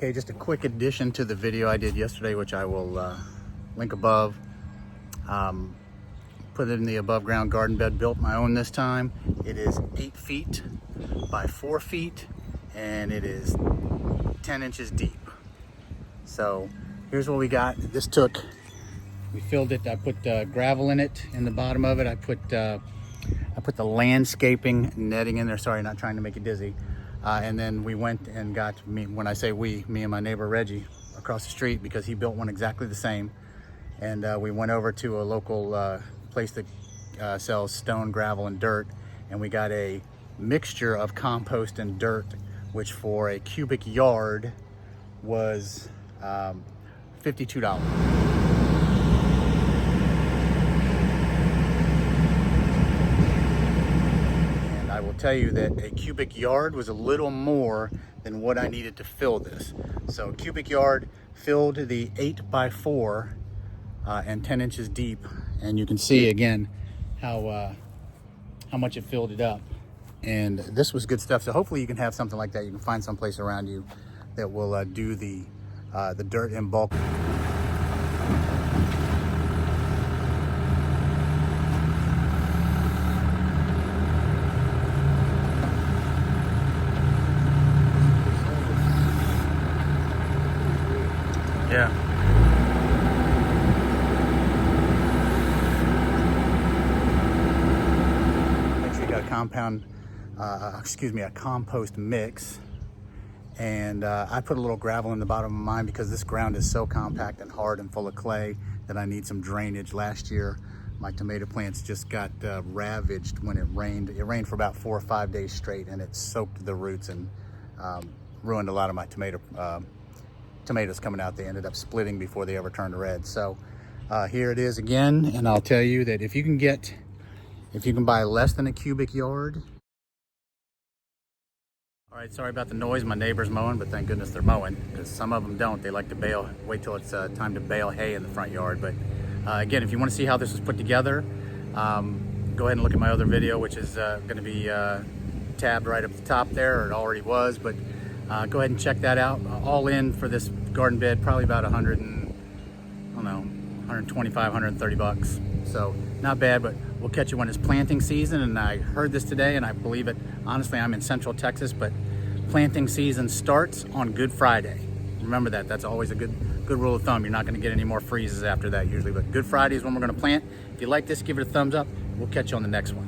Okay, just a quick addition to the video I did yesterday, which I will link above. Put it in the above ground garden bed, built my own this time. It is 8 feet by 4 feet, and it is 10 inches deep. So here's what we got. We filled it, I put gravel in it, in the bottom of it. I put the landscaping netting in there. Sorry, not trying to make you dizzy. And then we went and got, when I say we, me and my neighbor Reggie across the street, because he built one exactly the same. And we went over to a local place that sells stone, gravel, and dirt. And we got a mixture of compost and dirt, which for a cubic yard was $52. I will tell you that a cubic yard was a little more than what I needed to fill this. So cubic yard filled the 8 by 4 and 10 inches deep, and you can see again how much it filled it up. And this was good stuff. So hopefully you can have something like that. You can find some place around you that will do the dirt in bulk. Yeah. Make sure you got a compost mix. And I put a little gravel in the bottom of mine because this ground is so compact and hard and full of clay that I need some drainage. Last year, my tomato plants just got ravaged when it rained. It rained for about 4 or 5 days straight, and it soaked the roots and ruined a lot of my tomatoes coming out. They ended up splitting before they ever turned red. So here it is again, and I'll tell you that if you can buy less than a cubic yard. All right, sorry about the noise. My neighbor's mowing, but thank goodness they're mowing, because some of them don't. They like to wait till it's time to bale hay in the front yard. But again, if you want to see how this was put together, go ahead and look at my other video, which is going to be tabbed right up the top there, or it already was. But go ahead and check that out. All in for this garden bed, probably about 125, 130 bucks. So not bad, but we'll catch you when it's planting season. And I heard this today, and I believe it. Honestly, I'm in Central Texas, but planting season starts on Good Friday. Remember that. That's always a good rule of thumb. You're not going to get any more freezes after that usually, but Good Friday is when we're going to plant. If you like this, give it a thumbs up. We'll catch you on the next one.